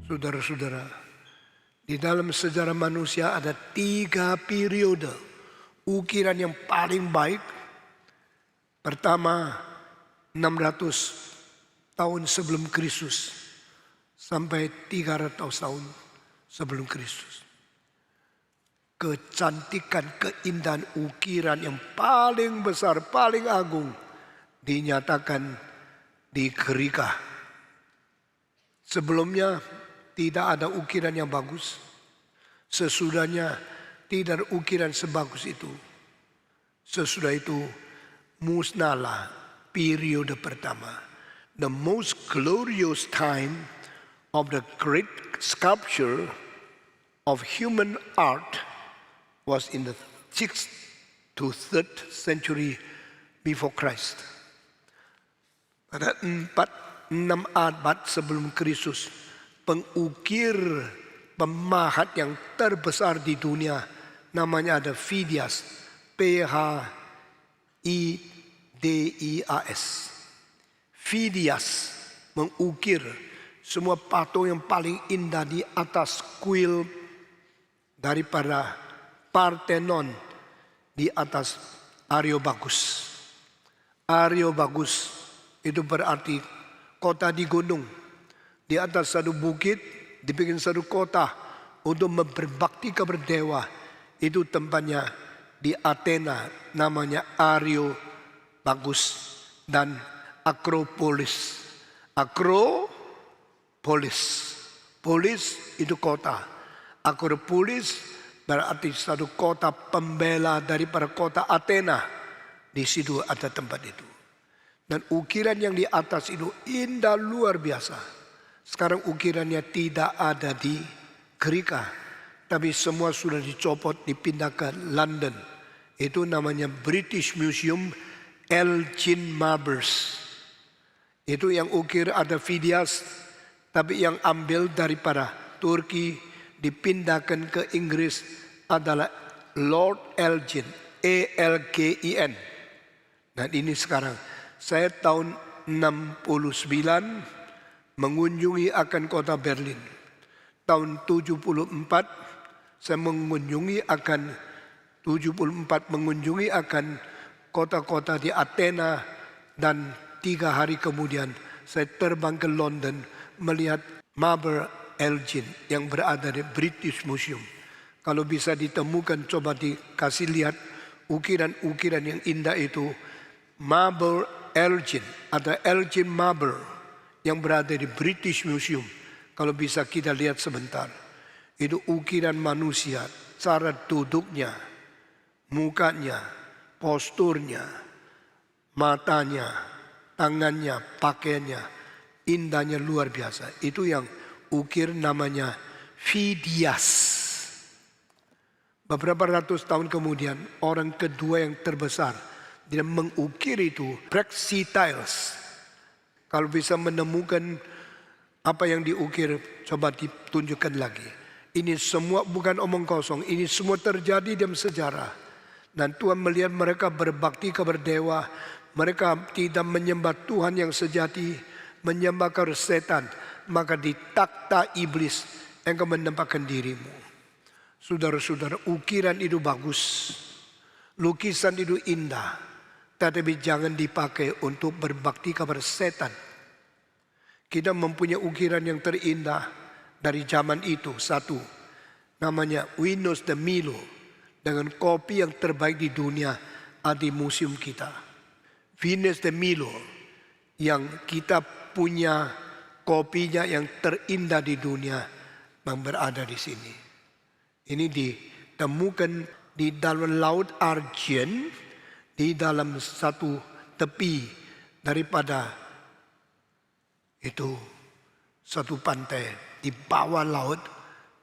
Saudara-saudara, di dalam sejarah manusia ada 3 periode ukiran yang paling baik. Pertama, 600 tahun sebelum Kristus sampai 300 tahun sebelum Kristus. Kecantikan, keindahan ukiran yang paling besar, paling agung dinyatakan di Gerika. Sebelumnya tidak ada ukiran yang bagus. Sesudahnya tidak ada ukiran sebagus itu. Sesudah itu musnahlah periode pertama. The most glorious time of the great sculpture of human art was in the 6th to 3rd century before Christ. Pada 4-6 abad sebelum Kristus, pengukir pemahat yang terbesar di dunia namanya ada Phidias, P-H-I-D-I-A-S. Phidias mengukir semua patung yang paling indah di atas kuil daripada Parthenon di atas Areopagus. Areopagus itu berarti kota di gunung. Di atas satu bukit dibikin satu kota untuk berbakti kepada dewa. Itu tempatnya di Athena, namanya Areopagus dan Akropolis. Akropolis, polis itu kota. Akropolis berarti satu kota pembela daripada kota Athena. Di situ ada tempat itu. Dan ukiran yang di atas itu indah luar biasa. Sekarang ukirannya tidak ada di Gerika, tapi semua sudah dicopot, dipindah ke London. Itu namanya British Museum, Elgin Marbles. Itu yang ukir ada Phidias, tapi yang ambil daripada Turki dipindahkan ke Inggris adalah Lord Elgin, E-L-G-I-N. Dan ini sekarang saya tahun 69 mengunjungi akan kota Berlin. Tahun 74 saya mengunjungi akan kota-kota di Athena, dan 3 hari kemudian saya terbang ke London melihat Marble Elgin yang berada di British Museum. Kalau bisa ditemukan, coba dikasih lihat ukiran-ukiran yang indah itu. Marble Elgin, ada Elgin Marble yang berada di British Museum. Kalau bisa kita lihat sebentar. Itu ukiran manusia, cara duduknya, mukanya, posturnya, matanya, tangannya, pakaiannya. Indahnya luar biasa. Itu yang ukir namanya Phidias. Beberapa ratus tahun kemudian, orang kedua yang terbesar dia mengukir itu Praxiteles. Kalau bisa menemukan apa yang diukir, coba ditunjukkan lagi. Ini semua bukan omong kosong, ini semua terjadi dalam sejarah. Dan Tuhan melihat mereka berbakti kepada dewa. Mereka tidak menyembah Tuhan yang sejati, menyembah kepada setan. Maka di takhta iblis engkau menempatkan dirimu. Saudara-saudara, ukiran itu bagus, lukisan itu indah. Tetapi jangan dipakai untuk berbakti kepada setan. Kita mempunyai ukiran yang terindah dari zaman itu. Satu, namanya Venus de Milo, dengan kopi yang terbaik di dunia ada di museum kita. Venus de Milo yang kita punya kopinya yang terindah di dunia yang berada di sini. Ini ditemukan di dalam Laut Argen, di dalam satu tepi daripada itu satu pantai di bawah laut.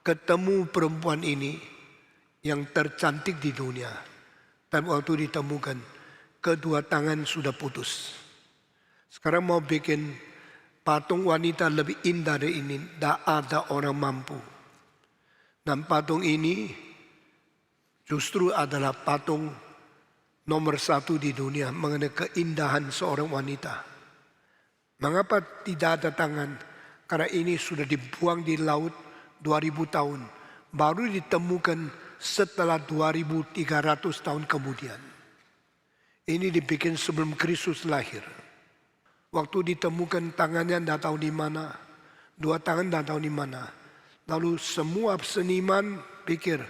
Ketemu perempuan ini yang tercantik di dunia. Dan waktu ditemukan, kedua tangan sudah putus. Sekarang mau bikin patung wanita lebih indah dari ini, tidak ada orang mampu. Dan patung ini justru adalah patung nomor satu di dunia mengenai keindahan seorang wanita. Mengapa tidak ada tangan? Karena ini sudah dibuang di laut 2000 tahun. Baru ditemukan setelah 2300 tahun kemudian. Ini dibikin sebelum Kristus lahir. Waktu ditemukan tangannya tidak tahu di mana. Dua tangan tidak tahu di mana. Lalu semua seniman pikir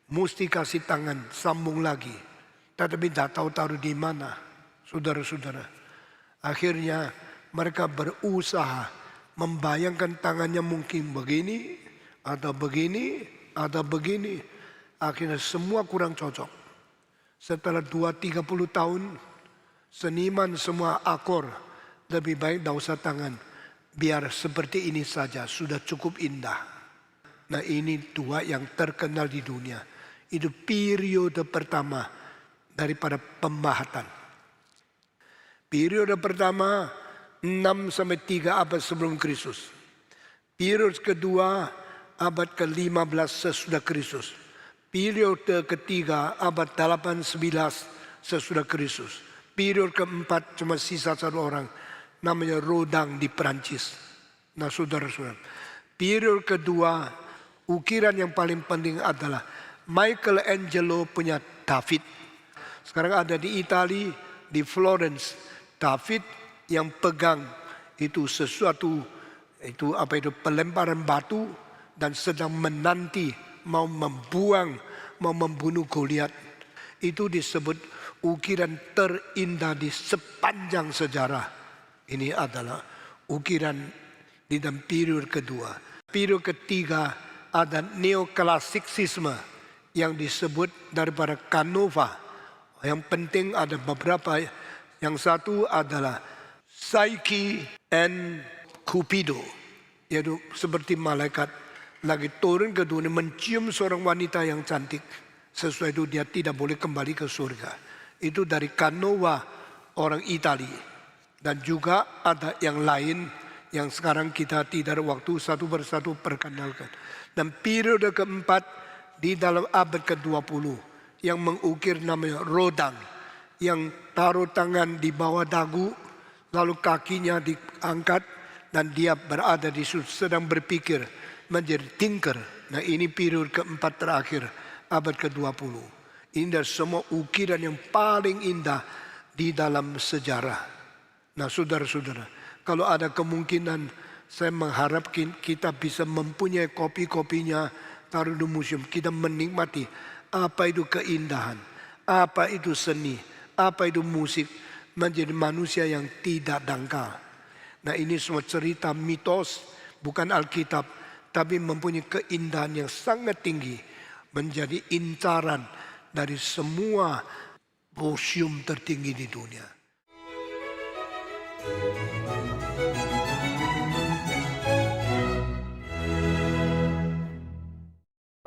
mesti kasih tangan, sambung lagi. Tetapi tidak tahu taruh di mana, saudara-saudara. Akhirnya mereka berusaha membayangkan tangannya mungkin begini, atau begini, atau begini. Akhirnya semua kurang cocok. Setelah 2-30 tahun, seniman semua akor, lebih baik tidak usah tangan. Biar seperti ini saja, sudah cukup indah. Nah ini dua yang terkenal di dunia. Itu periode pertama daripada pembahatan. Periode pertama 6-3 abad sebelum Kristus. Periode kedua abad ke-15 sesudah Kristus. Periode ketiga abad 8-11 sesudah Kristus. Periode keempat cuma sisa satu orang, namanya Rodin di Perancis. Nah saudara-saudara, periode kedua ukiran yang paling penting adalah Michelangelo punya David. Sekarang ada di Italia, di Florence. David yang pegang itu sesuatu, itu apa itu pelemparan batu dan sedang menanti mau membunuh Goliat. Itu disebut ukiran terindah di sepanjang sejarah. Ini adalah ukiran di dalam periode kedua. Periode ketiga ada neoklasisisme yang disebut daripada Canova. Yang penting ada beberapa. Yang satu adalah Psyche and Cupido, yaitu seperti malaikat lagi turun ke dunia mencium seorang wanita yang cantik. Sesuai itu dia tidak boleh kembali ke surga. Itu dari Canova, orang Italia. Dan juga ada yang lain yang sekarang kita tidak ada waktu satu persatu perkenalkan. Dan periode keempat di dalam abad ke-20 yang mengukir namanya Rodin, yang taruh tangan di bawah dagu, lalu kakinya diangkat dan dia berada di situ sedang berpikir menjadi thinker. Nah ini periode keempat terakhir abad ke-20. Ini adalah semua ukiran yang paling indah di dalam sejarah. Nah saudara-saudara, kalau ada kemungkinan saya mengharap kita bisa mempunyai kopi-kopinya, taruh di museum. Kita menikmati apa itu keindahan, apa itu seni, apa itu musik, menjadi manusia yang tidak dangkal. Nah ini semua cerita mitos, bukan Alkitab, tapi mempunyai keindahan yang sangat tinggi, menjadi incaran dari semua museum tertinggi di dunia.